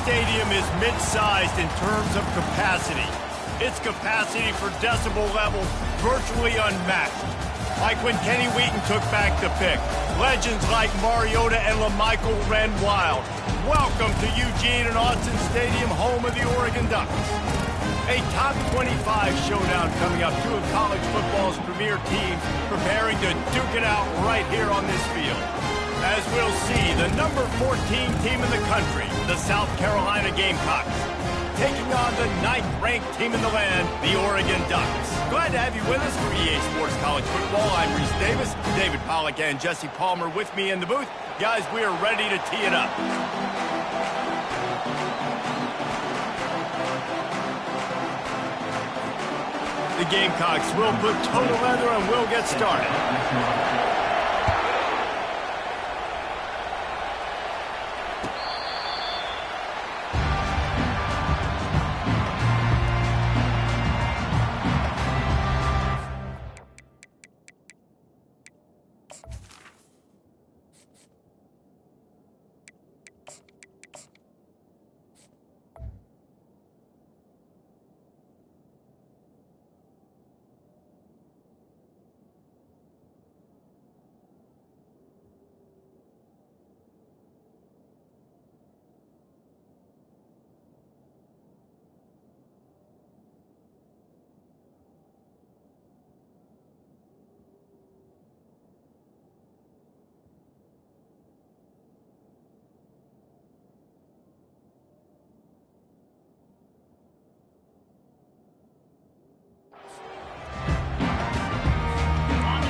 stadium is mid-sized in terms of capacity. Its capacity for decibel levels virtually unmatched. Like when Kenny Wheaton took back the pick. Legends like Mariota and LaMichael ran wild. Welcome to Eugene and Autzen Stadium, home of the Oregon Ducks. A top 25 showdown coming up. Two of college football's premier teams preparing to duke it out right here on this field. As we'll see, the number 14 team in the country, the South Carolina Gamecocks, taking on the 9th-ranked team in the land, the Oregon Ducks. Glad to have you with us for EA Sports College Football. I'm Reese Davis, David Pollack and Jesse Palmer with me in the booth. Guys, we are ready to tee it up. The Gamecocks will put total leather and we'll get started.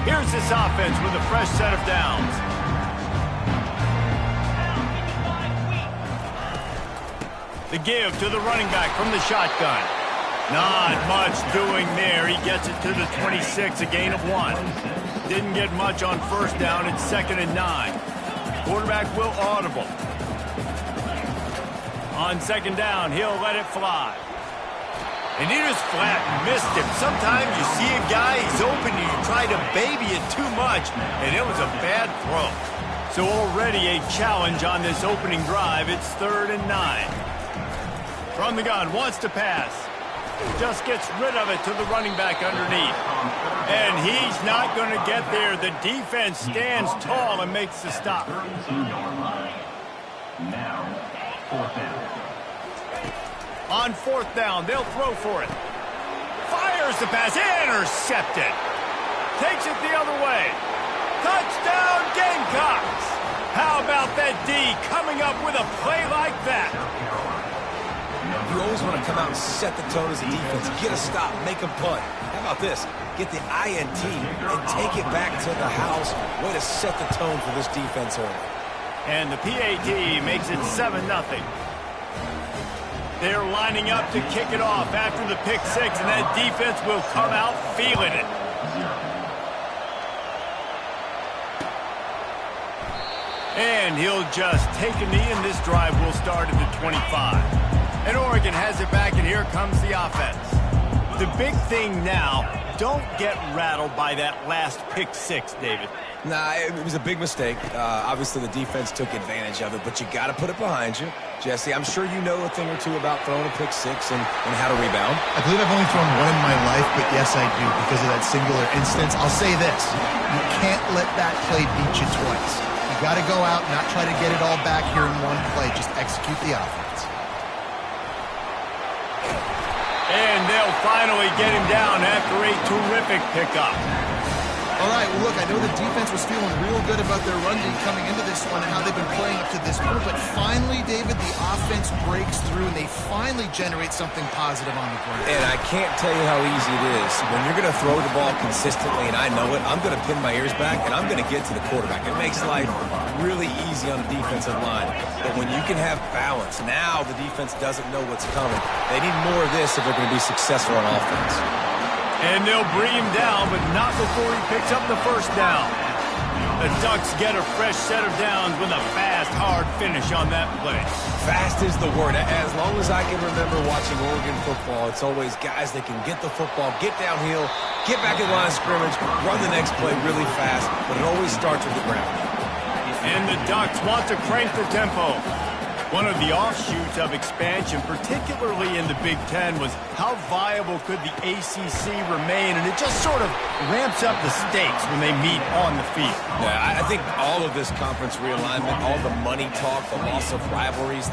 Here's this offense with a fresh set of downs. The give to the running back from the shotgun. Not much doing there. He gets it to the 26, a gain of 1. Didn't get much on first down. It's 2nd and 9. Quarterback will audible. On 2nd down, he'll let it fly. And he just flat missed him. Sometimes you see a guy, he's open, and you try to baby it too much, and it was a bad throw. So already a challenge on this opening drive. It's 3rd and 9. From the gun, wants to pass. Just gets rid of it to the running back underneath. And he's not going to get there. The defense stands tall and makes the stop. Now, 4th down. On 4th down, they'll throw for it. Fires the pass, intercepted. Takes it the other way. Touchdown, Gamecocks. How about that D coming up with a play like that? You always want to come out and set the tone as a defense. Get a stop, make a punt. How about this? Get the INT and take it back to the house. Way to set the tone for this defense early. And the PAT makes it 7-0. They're lining up to kick it off after the pick 6, and that defense will come out feeling it. And he'll just take a knee, and this drive will start at the 25. And Oregon has it back, and here comes the offense. The big thing now, don't get rattled by that last pick 6, David. Nah, it was a big mistake. Obviously, the defense took advantage of it, but you got to put it behind you. Jesse, I'm sure you know a thing or two about throwing a pick 6 and how to rebound. I believe I've only thrown one in my life, but yes, I do because of that singular instance. I'll say this. You can't let that play beat you twice. You got to go out and not try to get it all back here in one play. Just execute the offense. And they'll finally get him down after a terrific pickup. All right, well, look, I know the defense was feeling real good about their run D coming into this one and how they've been playing up to this point, but finally, David, the offense breaks through and they finally generate something positive on the ground. And I can't tell you how easy it is. When you're going to throw the ball consistently, and I know it, I'm going to pin my ears back, and I'm going to get to the quarterback. It makes life really easy on the defensive line. But when you can have balance, now the defense doesn't know what's coming. They need more of this if they're going to be successful on offense. And they'll bring him down, but not before he picks up the first down. The Ducks get a fresh set of downs with a fast, hard finish on that play. Fast is the word. As long as I can remember watching Oregon football, it's always guys that can get the football, get downhill, get back in line of scrimmage, run the next play really fast, but it always starts with the ground. And the Ducks want to crank the tempo. One of the offshoots of expansion, particularly in the Big Ten, was how viable could the ACC remain, and it just sort of ramps up the stakes when they meet on the field. Yeah, I think all of this conference realignment, all the money talk, the loss of rivalries,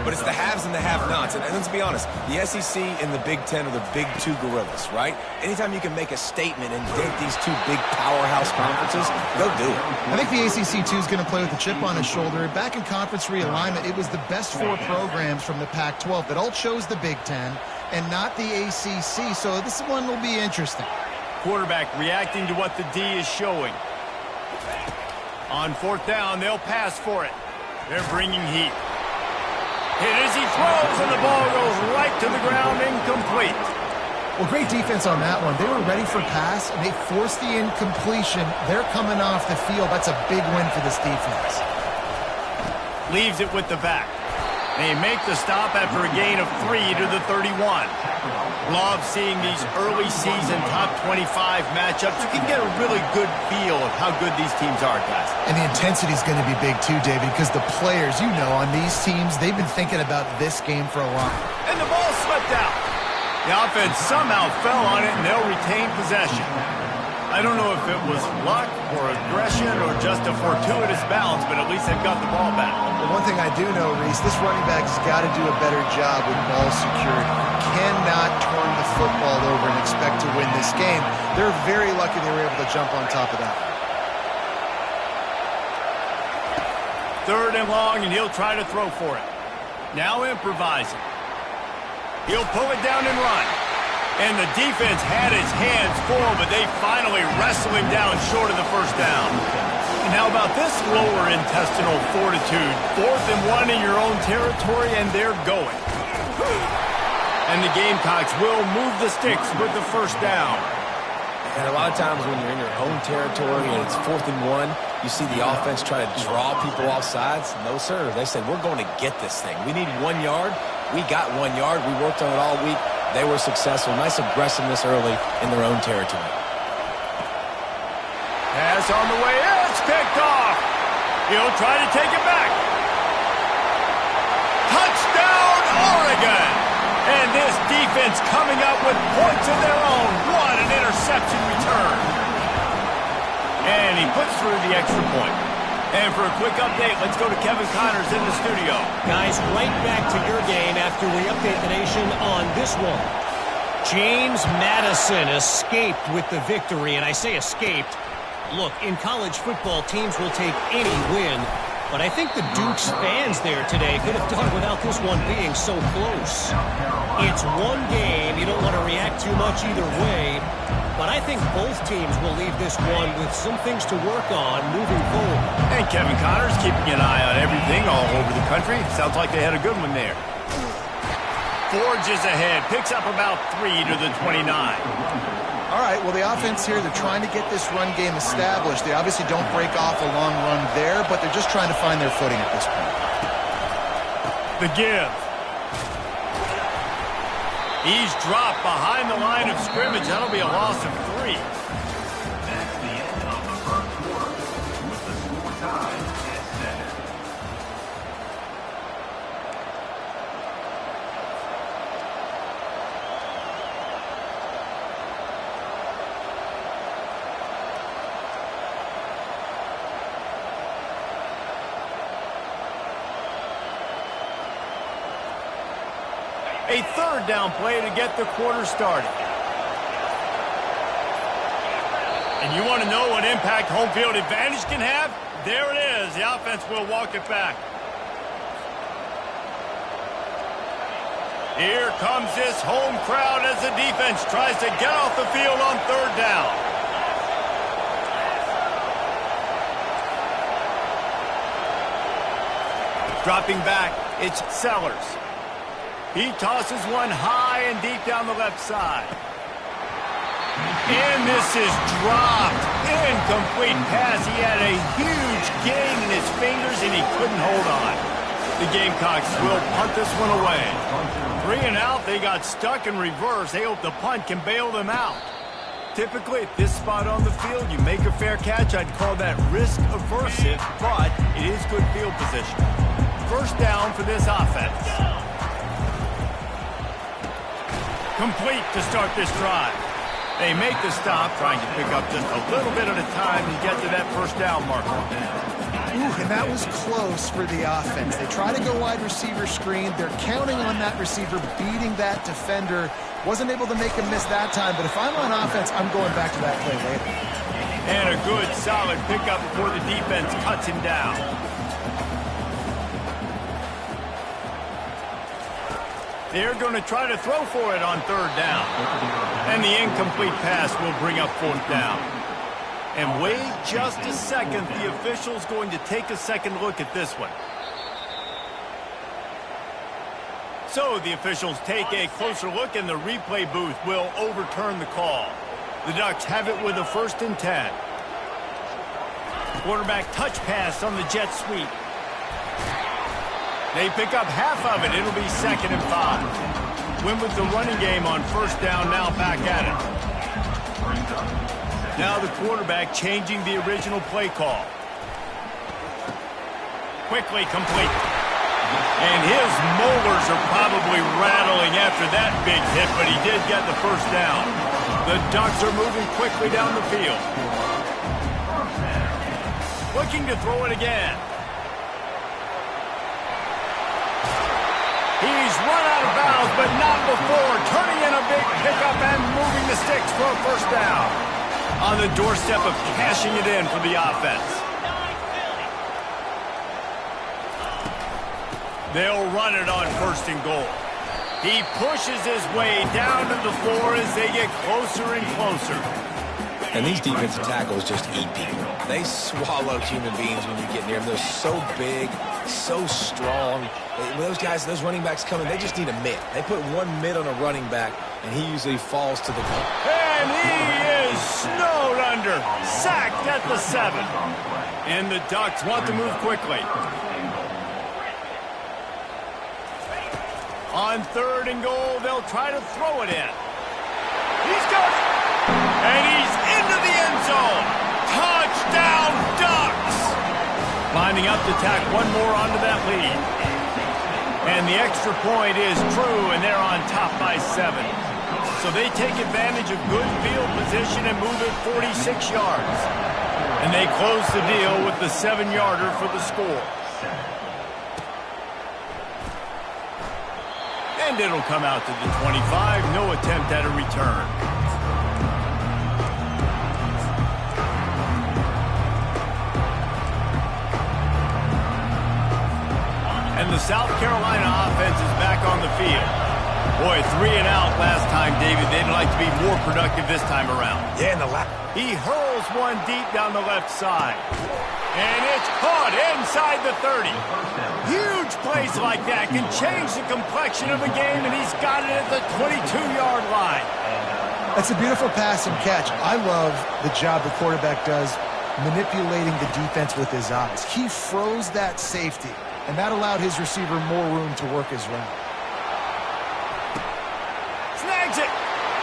but it's the haves and the have-nots. And let's be honest, the SEC and the Big Ten are the big two gorillas, right? Anytime you can make a statement and dent these two big powerhouse conferences, go do it. I think the ACC, too, is going to play with a chip on his shoulder. Back in conference realignment, it was the best four programs from the Pac-12 that all chose the Big Ten and not the ACC, so this one will be interesting. Quarterback reacting to what the D is showing. On fourth down, they'll pass for it. They're bringing heat. Hit as he throws, and the ball goes right to the ground, incomplete. Well, great defense on that one. They were ready for pass, and they forced the incompletion. They're coming off the field. That's a big win for this defense. Leaves it with the back. They make the stop after a gain of 3 to the 31. Love seeing these early season top 25 matchups. You can get a really good feel of how good these teams are, guys. And the intensity is going to be big too, David, because the players, you know, on these teams, they've been thinking about this game for a while. And the ball slipped out. The offense somehow fell on it, and they'll retain possession. I don't know if it was luck or aggression or just a fortuitous bounce, but at least they've got the ball back. Well, one thing I do know, Reese, this running back has got to do a better job with ball security. Cannot turn the football over and expect to win this game. They're very lucky they were able to jump on top of that. Third and long, and he'll try to throw for it. Now improvising. He'll pull it down and run. And the defense had his hands full, but they finally wrestle him down short of the first down. And how about this lower intestinal fortitude? 4th and 1 in your own territory, and they're going. And the Gamecocks will move the sticks with the first down. And a lot of times when you're in your own territory and it's 4th and 1, you see the offense try to draw people off sides. No, sir. They said, we're going to get this thing. We need 1 yard. We got 1 yard. We worked on it all week. They were successful. Nice aggressiveness early in their own territory. Pass on the way. It's picked off. He'll try to take it back. Touchdown, Oregon. And this defense coming up with points of their own. What an interception return. And he puts through the extra point. And for a quick update, let's go to Kevin Connors in the studio. Guys, right back to your game after we update the nation on this one. James Madison escaped with the victory, and I say escaped. Look, in college football, teams will take any win, but I think the Dukes fans there today could have done without this one being so close. It's one game. You don't want to react too much either way, but I think both teams will leave this one with some things to work on moving forward. And Kevin Connors keeping an eye on everything all over the country. Sounds like they had a good one there. Forges ahead, picks up about 3 to the 29. All right, well, the offense here, they're trying to get this run game established. They obviously don't break off a long run there, but they're just trying to find their footing at this point. The give. He's dropped behind the line of scrimmage. That'll be a loss of 3. That's the end of the first quarter, with the score tied at 7. A third down play to get the quarter started. And you want to know what impact home field advantage can have? There it is. The offense will walk it back. Here comes this home crowd as the defense tries to get off the field on third down. Dropping back, it's Sellers. He tosses one high and deep down the left side. And this is dropped. Incomplete pass. He had a huge gain in his fingers, and he couldn't hold on. The Gamecocks will punt this one away. 3 and out. They got stuck in reverse. They hope the punt can bail them out. Typically, at this spot on the field, you make a fair catch. I'd call that risk aversive, but it is good field position. first down for this offense. Complete to start this drive. They make the stop, trying to pick up just a little bit at a time to get to that first down marker. Ooh, and that was close for the offense. They try to go wide receiver screen. They're counting on that receiver beating that defender. Wasn't able to make him miss that time, but if I'm on offense, I'm going back to that play later. And a good, solid pickup before the defense cuts him down. They're going to try to throw for it on third down. And the incomplete pass will bring up fourth down. And wait just a second. The official's going to take a second look at this one. So the officials take a closer look, and the replay booth will overturn the call. The Ducks have it with a 1st and 10. Quarterback touch pass on the jet sweep. They pick up half of it. It'll be 2nd and 5. Went with the running game on first down, now back at it. Now the quarterback changing the original play call. Quickly complete. And his molars are probably rattling after that big hit, but he did get the first down. The Ducks are moving quickly down the field. Looking to throw it again. He's run out of bounds, but not before. Turning in a big pickup and moving the sticks for a first down. On the doorstep of cashing it in for the offense. They'll run it on 1st and goal. He pushes his way down to the floor as they get closer and closer. And these defensive tackles just eat people. They swallow human beings when you get near them. They're so big, so strong. When those guys, those running backs come in, they just need a mid. They put one mid on a running back, and he usually falls to the ground. And he is snowed under. Sacked at the 7. And the Ducks want to move quickly. On 3rd and goal, they'll try to throw it in. He's got it. And he's into the end zone. Touchdown, Ducks! Lining up to tack one more onto that lead. And the extra point is true, and they're on top by 7. So they take advantage of good field position and move it 46 yards. And they close the deal with the 7-yarder for the score. And it'll come out to the 25. No attempt at a return. And the South Carolina offense is back on the field. Boy, 3 and out last time, David. They'd like to be more productive this time around. Yeah, in the lap. He hurls one deep down the left side. And it's caught inside the 30. Huge plays like that can change the complexion of a game, and he's got it at the 22-yard line. That's a beautiful pass and catch. I love the job the quarterback does manipulating the defense with his eyes. He froze that safety, and that allowed his receiver more room to work his route. Snags it.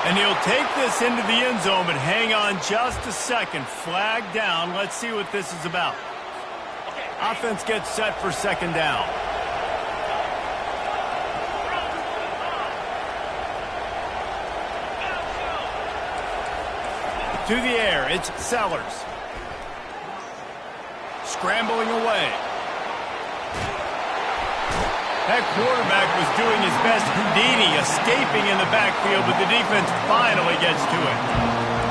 And he'll take this into the end zone, but hang on just a second. Flag down. Let's see what this is about. Offense gets set for 2nd down. To the air, it's Sellers. Scrambling away. That quarterback was doing his best Houdini, escaping in the backfield, but the defense finally gets to it.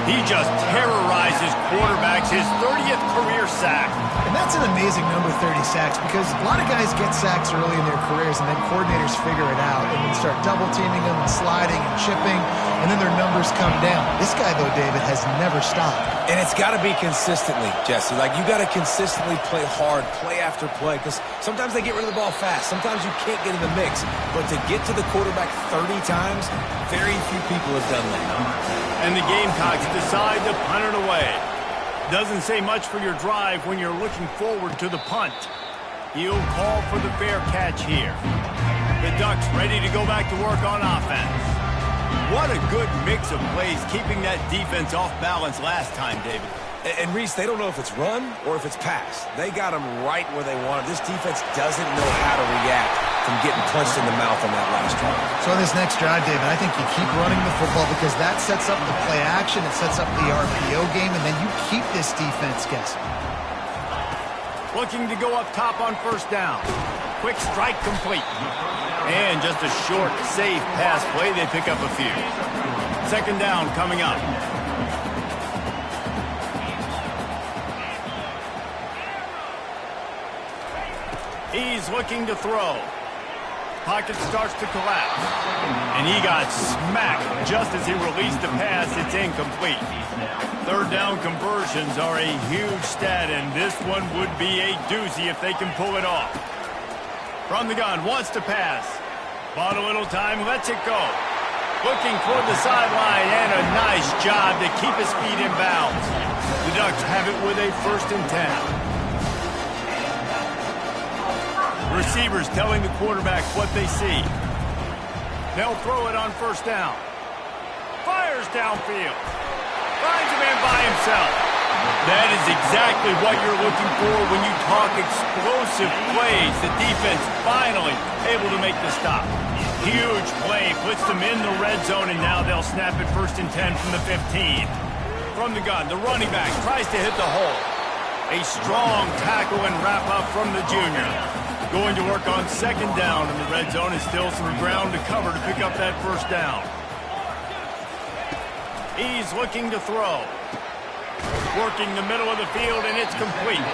He just terrorizes quarterbacks, his 30th career sack. And that's an amazing number, 30 sacks, because a lot of guys get sacks early in their careers, and then coordinators figure it out, and then start double-teaming them and sliding and chipping, and then their numbers come down. This guy, though, David, has never stopped. And it's got to be consistently, Jesse. Like, you got to consistently play hard, play after play, because sometimes they get rid of the ball fast. Sometimes you can't get in the mix. But to get to the quarterback 30 times, very few people have done that. And the Gamecocks decide to punt it away. Doesn't say much for your drive when you're looking forward to the punt. He'll call for the fair catch here. The Ducks ready to go back to work on offense. What a good mix of plays keeping that defense off balance last time, David. And Reese, they don't know if it's run or if it's pass. They got them right where they want it. This defense doesn't know how to react from getting punched in the mouth on that last drive. So on this next drive, David, I think you keep running the football because that sets up the play action, it sets up the RPO game, and then you keep this defense guessing. Looking to go up top on first down. Quick strike complete. And just a short, safe pass play. They pick up a few. Second down coming up. He's looking to throw. Pocket starts to collapse. And he got smacked just as he released the pass. It's incomplete. Third down conversions are a huge stat, and this one would be a doozy if they can pull it off. From the gun, wants to pass. Bought a little time, lets it go. Looking toward the sideline, and a nice job to keep his feet in bounds. The Ducks have it with a 1st and 10. Receivers telling the quarterback what they see. They'll throw it on first down. Fires downfield. Finds a man by himself. That is exactly what you're looking for when you talk explosive plays. The defense finally able to make the stop. Huge play, puts them in the red zone, and now they'll snap it 1st and 10 from the 15. From the gun, the running back tries to hit the hole. A strong tackle and wrap up from the junior. Going to work on second down in the red zone, and still some ground to cover to pick up that first down. He's looking to throw. Working the middle of the field, and it's complete.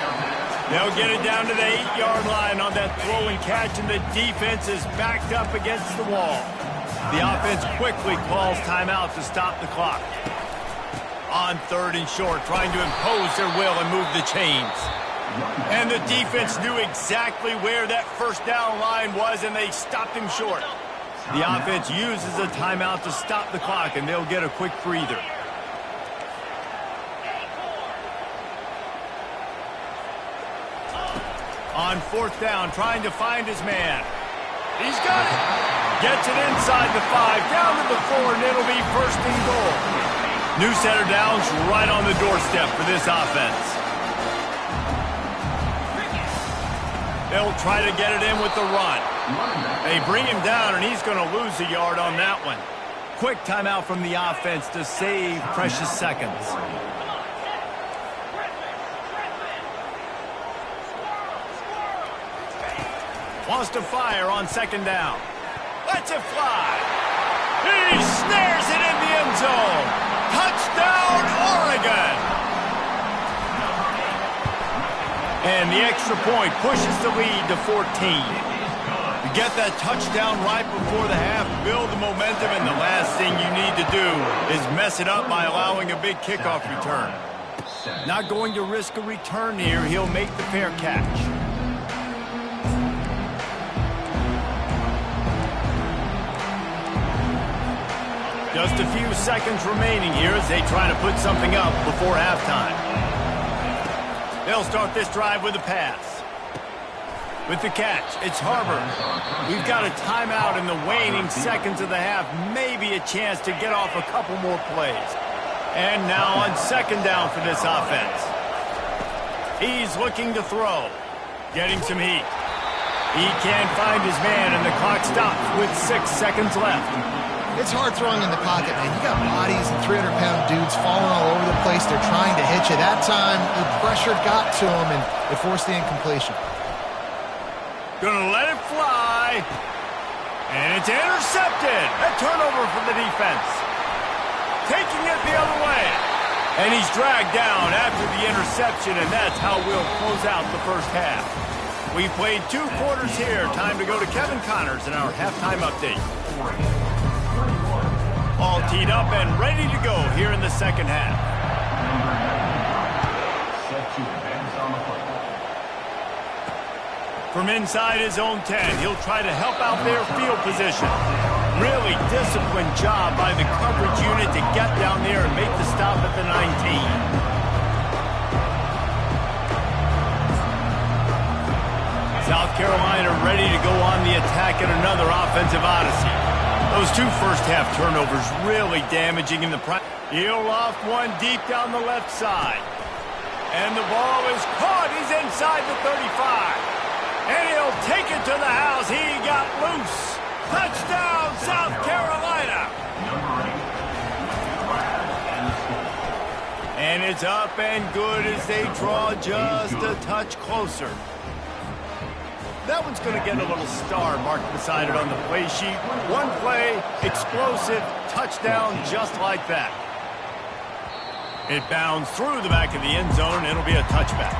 They'll get it down to the 8-yard line on that throw and catch, and the defense is backed up against the wall. The offense quickly calls timeout to stop the clock. On 3rd and short, trying to impose their will and move the chains. And the defense knew exactly where that first down line was, and they stopped him short. The offense uses a timeout to stop the clock, and they'll get a quick breather. On 4th down, trying to find his man. He's got it. Gets it inside the 5, down to the 4, and it'll be 1st and goal. New center downs right on the doorstep for this offense. They'll try to get it in with the run. They bring him down, and he's going to lose a yard on that one. Quick timeout from the offense to save precious seconds. Wants to fire on second down. Lets it fly. He snares it in the end zone. Touchdown, Oregon! And the extra point pushes the lead to 14. You get that touchdown right before the half, build the momentum, and the last thing you need to do is mess it up by allowing a big kickoff return. Not going to risk a return here. He'll make the fair catch. Just a few seconds remaining here as they try to put something up before halftime. They'll start this drive with a pass. With the catch, it's Harvard. We've got a timeout in the waning seconds of the half. Maybe a chance to get off a couple more plays. And now on second down for this offense. He's looking to throw. Getting some heat. He can't find his man, and the clock stops with 6 seconds left. It's hard throwing in the pocket, man. You got bodies and 300-pound dudes falling all over the place. They're trying to hit you. That time, the pressure got to him, and it forced the incompletion. Gonna let it fly. And it's intercepted. A turnover for the defense. Taking it the other way. And he's dragged down after the interception, and that's how we'll close out the first half. We played 2 quarters here. Time to go to Kevin Connors in our halftime update. All teed up and ready to go here in the second half. From inside his own 10, he'll try to help out their field position. Really disciplined job by the coverage unit to get down there and make the stop at the 19. South Carolina ready to go on the attack in another offensive odyssey. Those 2 first-half turnovers really damaging in the prime. He'll loft one deep down the left side. And the ball is caught. He's inside the 35. And he'll take it to the house. He got loose. Touchdown, South Carolina. And it's up and good as they draw just a touch closer. That one's going to get a little star marked beside it on the play sheet. One play, explosive, touchdown just like that. It bounds through the back of the end zone. It'll be a touchback.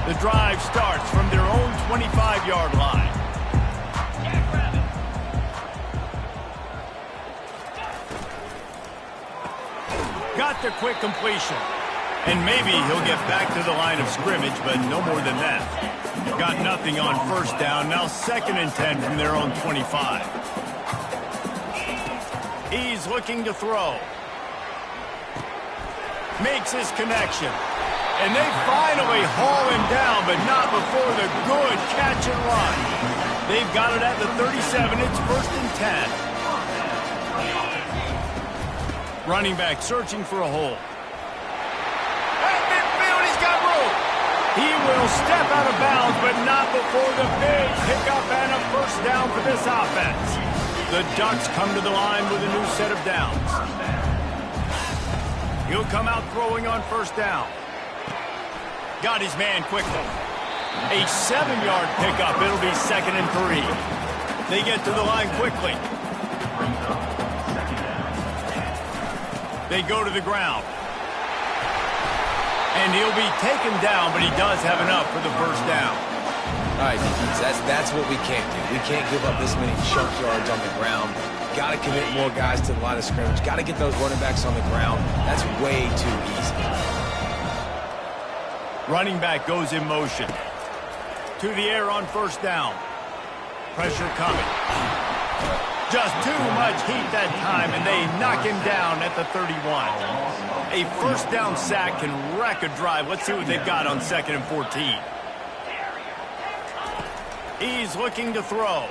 The drive starts from their own 25-yard line. Got the quick completion. And maybe he'll get back to the line of scrimmage, but no more than that. Got nothing on first down. Now 2nd and 10 from their own 25. He's looking to throw. Makes his connection. And they finally haul him down, but not before the good catch and run. They've got it at the 37. It's 1st and 10. Running back searching for a hole. He will step out of bounds, but not before the big pickup and a first down for this offense. The Ducks come to the line with a new set of downs. He'll come out throwing on first down. Got his man quickly. A 7-yard pickup. It'll be 2nd and 3. They get to the line quickly. They go to the ground. And he'll be taken down, but he does have enough for the first down. All right, defense, that's what we can't do. We can't give up this many chunk yards on the ground. Got to commit more guys to the line of scrimmage. Got to get those running backs on the ground. That's way too easy. Running back goes in motion. To the air on first down. Pressure coming. Just too much heat that time, and they knock him down at the 31. A first down sack can wreck a drive. Let's see what they've got on 2nd and 14. He's looking to throw.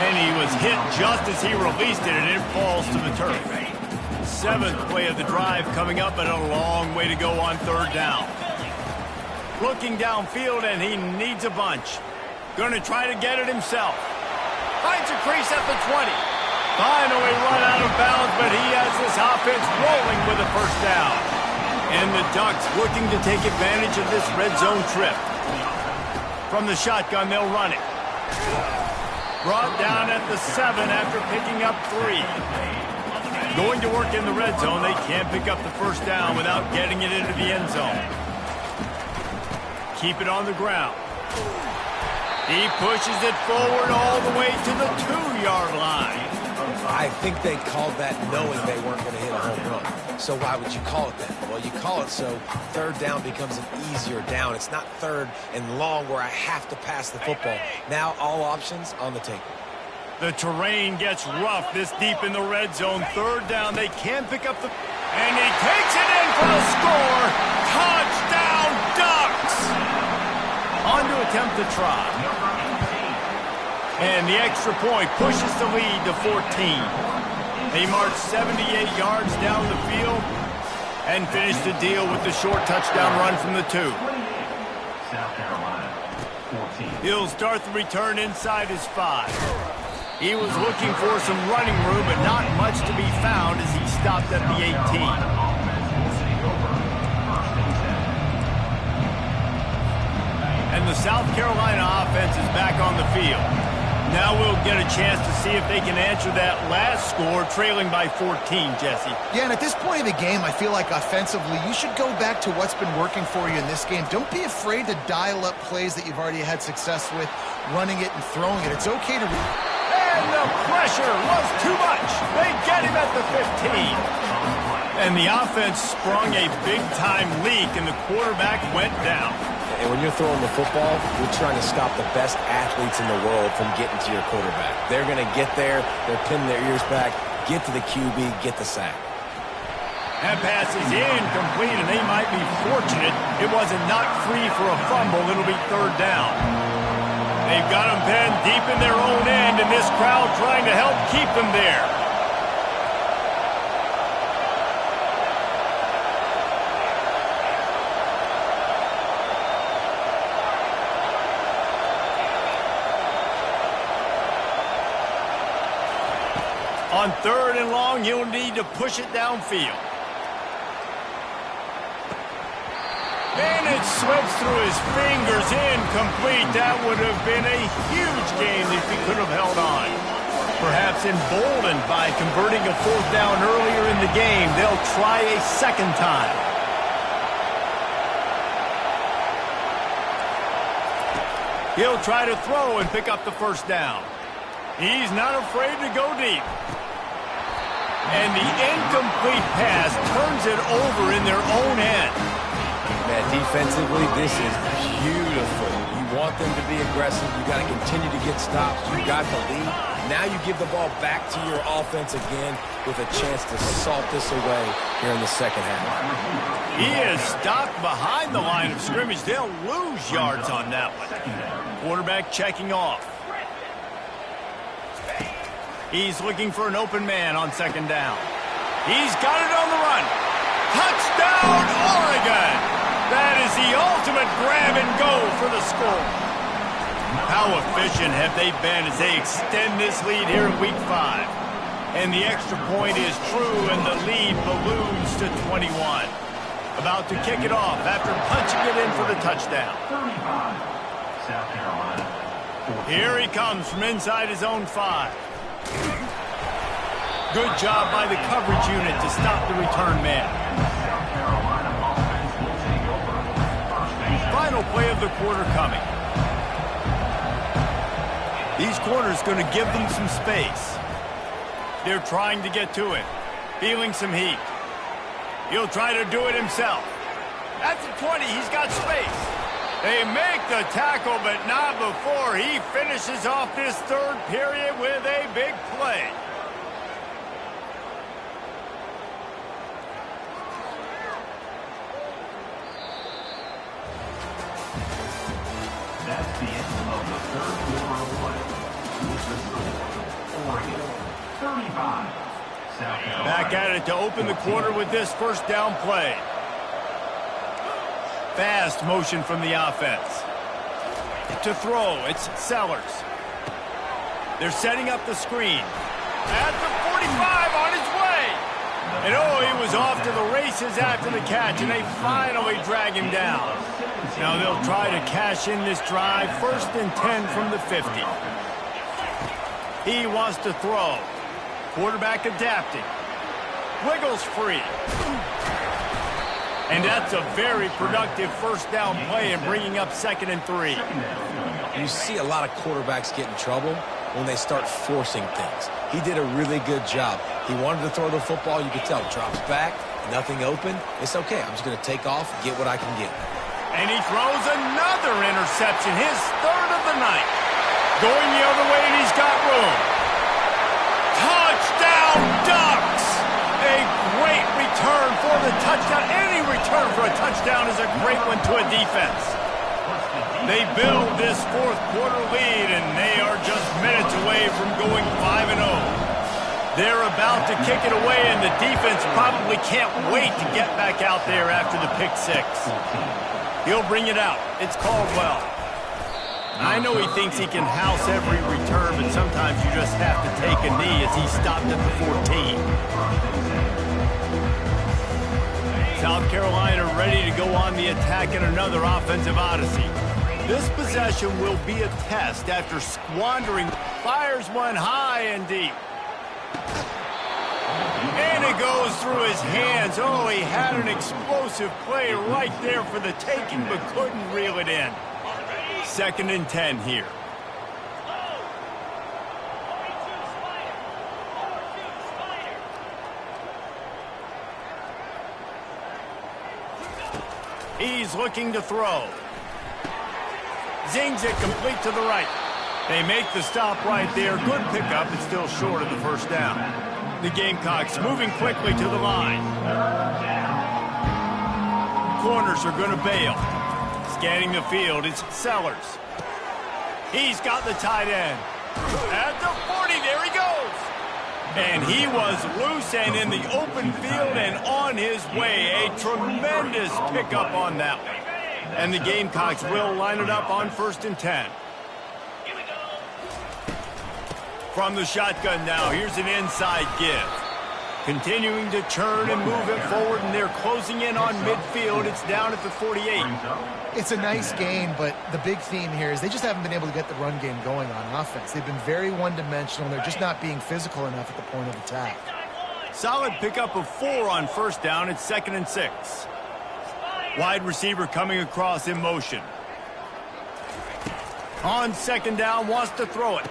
And he was hit just as he released it, and it falls to the turf. 7th play of the drive coming up, but a long way to go on 3rd down. Looking downfield, and he needs a bunch. Going to try to get it himself. Finds a crease at the 20. Finally run out of bounds, but he has this offense rolling with a first down. And the Ducks looking to take advantage of this red zone trip. From the shotgun, they'll run it. Brought down at the 7 after picking up 3. Going to work in the red zone. They can't pick up the first down without getting it into the end zone. Keep it on the ground. He pushes it forward all the way to the 2-yard line. I think they called that knowing they weren't going to hit a home run. So why would you call it that? Well, you call it so 3rd down becomes an easier down. It's not 3rd and long where I have to pass the football. Now all options on the table. The terrain gets rough this deep in the red zone. 3rd down, they can pick up the... And he takes it in for the score. Touchdown, Ducks! On to attempt the try. And the extra point pushes the lead to 14. They march 78 yards down the field and finish the deal with the short touchdown run from the 2. South Carolina, 14. He'll start the return inside his 5. He was looking for some running room, but not much to be found as he stopped at the 18. And the South Carolina offense is back on the field. Now we'll get a chance to see if they can answer that last score, trailing by 14, Jesse. Yeah, and at this point of the game, I feel like offensively, you should go back to what's been working for you in this game. Don't be afraid to dial up plays that you've already had success with, running it and throwing it. It's okay to... And the pressure was too much. They get him at the 15. And the offense sprung a big-time leak, and the quarterback went down. And when you're throwing the football, you're trying to stop the best athletes in the world from getting to your quarterback. They're going to get there, they're pinning their ears back, get to the QB, get the sack. That pass is incomplete, and they might be fortunate it wasn't knocked free for a fumble. It'll be 3rd down. They've got them pinned deep in their own end, and this crowd trying to help keep them there. On 3rd and long, he'll need to push it downfield. And it slips through his fingers, incomplete. That would have been a huge game if he could have held on. Perhaps emboldened by converting a 4th down earlier in the game, they'll try a second time. He'll try to throw and pick up the 1st down. He's not afraid to go deep. And the incomplete pass turns it over in their own end. Man, defensively, this is beautiful. You want them to be aggressive. You got to continue to get stops. You got the lead. Now you give the ball back to your offense again with a chance to salt this away here in the second half. He is stopped behind the line of scrimmage. They'll lose yards on that one. Quarterback checking off. He's looking for an open man on 2nd down. He's got it on the run. Touchdown, Oregon! That is the ultimate grab and go for the score. How efficient have they been as they extend this lead here in Week 5? And the extra point is true, and the lead balloons to 21. About to kick it off after punching it in for the touchdown. 35, South Carolina. Here he comes from inside his own 5. Good job by the coverage unit to stop the return man. South Carolina offense will take over. First base. Final play of the quarter coming. These corners going to give them some space. They're trying to get to him. Feeling some heat. He'll try to do it himself. At the 20, he's got space. They make the tackle, but not before he finishes off this 3rd period with a big play. That's the end of the 3rd quarter of play. With the score, Oregon 35, South Carolina. Back at it to open the quarter with this 1st down play. Fast motion from the offense. To throw, it's Sellers. They're setting up the screen. At the 45, on his way. And oh, he was off to the races after the catch, and they finally drag him down. Now they'll try to cash in this drive. 1st and 10 from the 50. He wants to throw. Quarterback adapting. Wiggles free. And that's a very productive 1st down play and bringing up 2nd and 3. You see a lot of quarterbacks get in trouble when they start forcing things. He did a really good job. He wanted to throw the football. You could tell. Drops back, nothing open. It's okay. I'm just going to take off and get what I can get. And he throws another interception, his 3rd of the night. Going the other way, and he's got room. Touchdown, Ducks! A great return for the touchdown. Any return for a touchdown is a great one to a defense. They build this 4th quarter lead, and they are just minutes away from going 5-0. They're about to kick it away, and the defense probably can't wait to get back out there after the pick 6. He'll bring it out. It's Caldwell. I know he thinks he can house every return, but sometimes you just have to take a knee as he stopped at the 14. South Carolina ready to go on the attack in another offensive odyssey. This possession will be a test after squandering. Fires one high and deep. And it goes through his hands. Oh, he had an explosive play right there for the taking, but couldn't reel it in. 2nd and 10 here. He's looking to throw. Zings it complete to the right. They make the stop right there. Good pickup. It's still short of the 1st down. The Gamecocks moving quickly to the line. Corners are going to bail. Scanning the field, it's Sellers. He's got the tight end. At the 40, there he goes. And he was loose and in the open field and on his way. A tremendous pickup on that one. And the Gamecocks will line it up on 1st and 10. From the shotgun now, here's an inside give. Continuing to churn and move it forward, and they're closing in on midfield. It's down at the 48. It's a nice game, but the big theme here is they just haven't been able to get the run game going on offense. They've been very one-dimensional, and they're just not being physical enough at the point of attack. Solid pickup of 4 on first down. It's 2nd and 6. Wide receiver coming across in motion. On 2nd down, wants to throw it.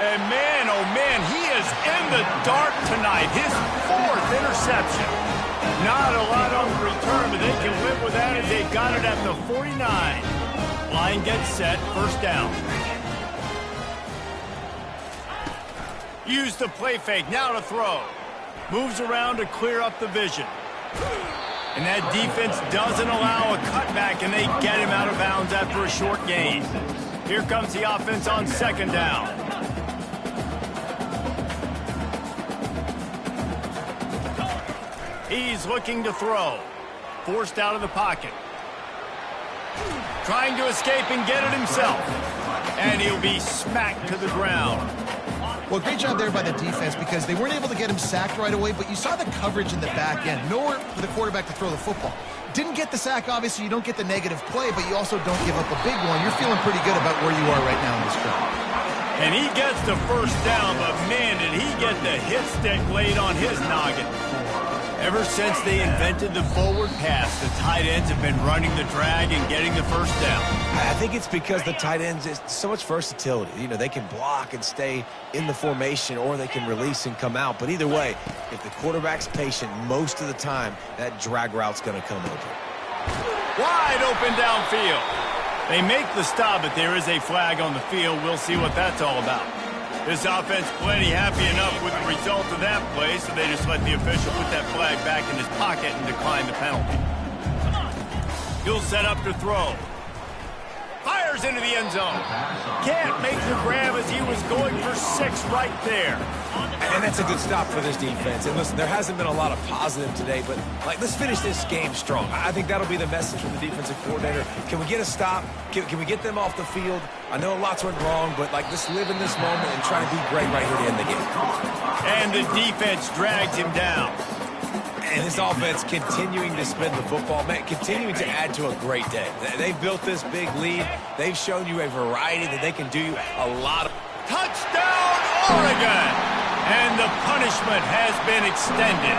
And man, oh man, he is in the dark tonight. His 4th interception. Not a lot on the return, but they can live with that as they got it at the 49. Line gets set, first down. Use the play fake, now to throw. Moves around to clear up the vision. And that defense doesn't allow a cutback, and they get him out of bounds after a short gain. Here comes the offense on 2nd down. He's looking to throw. Forced out of the pocket. Trying to escape and get it himself. And he'll be smacked to the ground. Well, great job there by the defense because they weren't able to get him sacked right away, but you saw the coverage in the back end. Nowhere for the quarterback to throw the football. Didn't get the sack, obviously. You don't get the negative play, but you also don't give up a big one. You're feeling pretty good about where you are right now in this drive. And he gets the first down, but man, did he get the hit stick laid on his noggin. Ever since they invented the forward pass, the tight ends have been running the drag and getting the first down. I think it's because the tight ends is so much versatility. You know, they can block and stay in the formation, or they can release and come out. But either way, if the quarterback's patient most of the time, that drag route's going to come open. Wide open downfield. They make the stop, but there is a flag on the field. We'll see what that's all about. This offense plenty happy enough with the result of that play, so they just let the official put that flag back in his pocket and decline the penalty. He'll set up to throw. Fires into the end zone. Can't make the grab as he was going for 6 right there. And that's a good stop for this defense. And listen, there hasn't been a lot of positive today, but let's finish this game strong. I think that'll be the message from the defensive coordinator. Can we get a stop? Can we get them off the field? I know lots went wrong, but let's live in this moment and try to be great right here to end the game. And the defense drags him down. And this offense continuing to spin the football, man, continuing to add to a great day. They've built this big lead. They've shown you a variety that they can do a lot of. Touchdown, Oregon! And the punishment has been extended.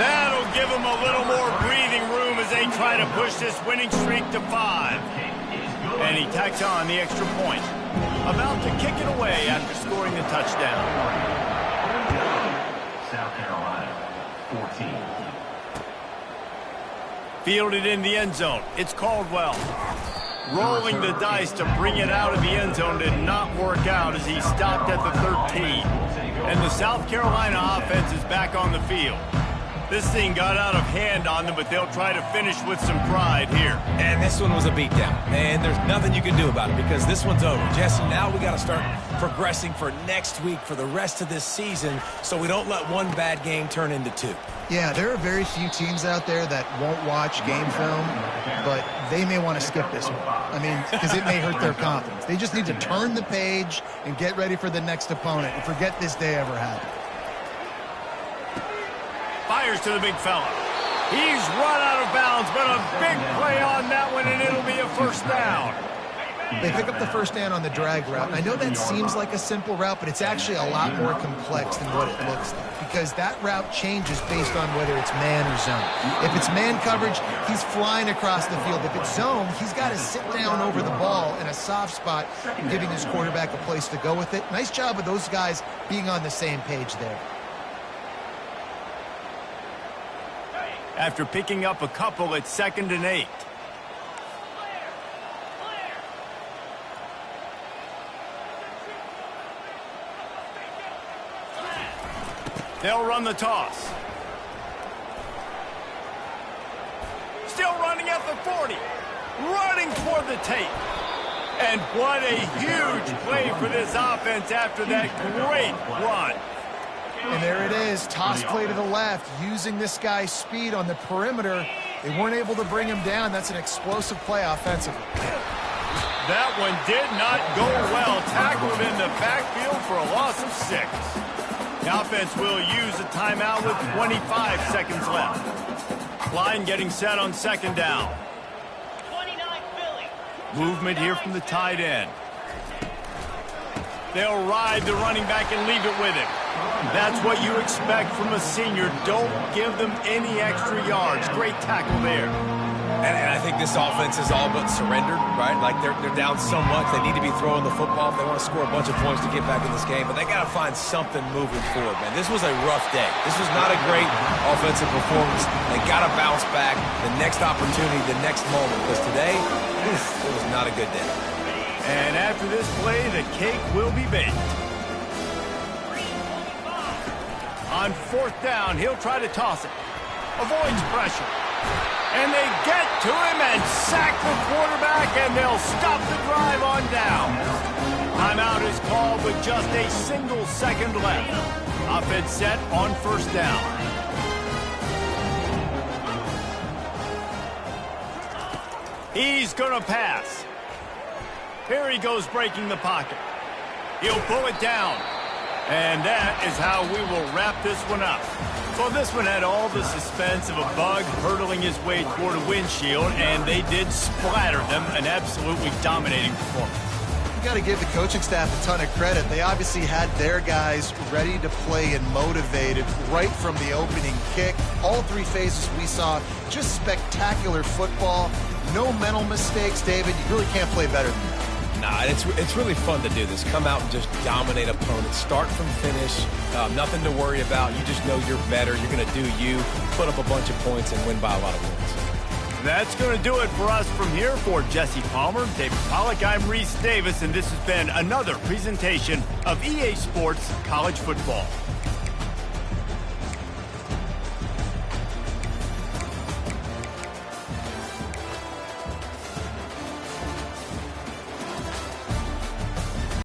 That'll give them a little more breathing room as they try to push this winning streak to 5. And he tacks on the extra point. About to kick it away after scoring the touchdown. South Carolina, 14. Fielded in the end zone. It's Caldwell. Rolling the dice to bring it out of the end zone did not work out as he stopped at the 13. And the South Carolina offense is back on the field. This thing got out of hand on them, but they'll try to finish with some pride here. And this one was a beatdown. And there's nothing you can do about it because this one's over. Jesse, now we got to start progressing for next week for the rest of this season so we don't let one bad game turn into 2. Yeah, there are very few teams out there that won't watch game film, but they may want to skip this one. I mean, because it may hurt their confidence. They just need to turn the page and get ready for the next opponent and forget this day ever happened. Fires to the big fella. He's run out of bounds, but a big play on that one, and it'll be a first down. They pick up the first down on the drag route. I know that seems like a simple route, but it's actually a lot more complex than what it looks like because that route changes based on whether it's man or zone. If it's man coverage, he's flying across the field. If it's zone, he's got to sit down over the ball in a soft spot and giving his quarterback a place to go with it. Nice job of those guys being on the same page there. After picking up a couple, it's 2nd and 8. They'll run the toss. Still running at the 40. Running toward the tape. And what a huge play for this offense after that great run. And there it is, toss play to the left, using this guy's speed on the perimeter. They weren't able to bring him down. That's an explosive play offensively. That one did not go well. Tackled in the backfield for a loss of 6. The offense will use a timeout with 25 seconds left. Line getting set on second down. Movement here from the tight end. They'll ride the running back and leave it with him. That's what you expect from a senior. Don't give them any extra yards. Great tackle there. And I think this offense is all but surrendered, right? Like they're down so much. They need to be throwing the football if they want to score a bunch of points to get back in this game. But they got to find something moving forward, man. This was a rough day. This was not a great offensive performance. They got to bounce back the next opportunity, the next moment. Because today, it was not a good day. And after this play, the cake will be baked. On fourth down, he'll try to toss it. Avoids pressure. And they get to him and sack the quarterback, and they'll stop the drive on down. Timeout is called with just a single second left. Offense set on first down. He's going to pass. Here he goes breaking the pocket. He'll pull it down. And that is how we will wrap this one up. So this one had all the suspense of a bug hurtling his way toward a windshield, and they did splatter them. An absolutely dominating performance. You got to give the coaching staff a ton of credit. They obviously had their guys ready to play and motivated right from the opening kick. All three phases we saw, just spectacular football. No mental mistakes, David. You really can't play better than that. Nah, it's really fun to do this. Come out and just dominate opponents. Start from finish. Nothing to worry about. You just know you're better. You're going to do you, put up a bunch of points, and win by a lot of points. That's going to do it for us from here. For Jesse Palmer, David Pollack, I'm Reese Davis, and this has been another presentation of EA Sports College Football.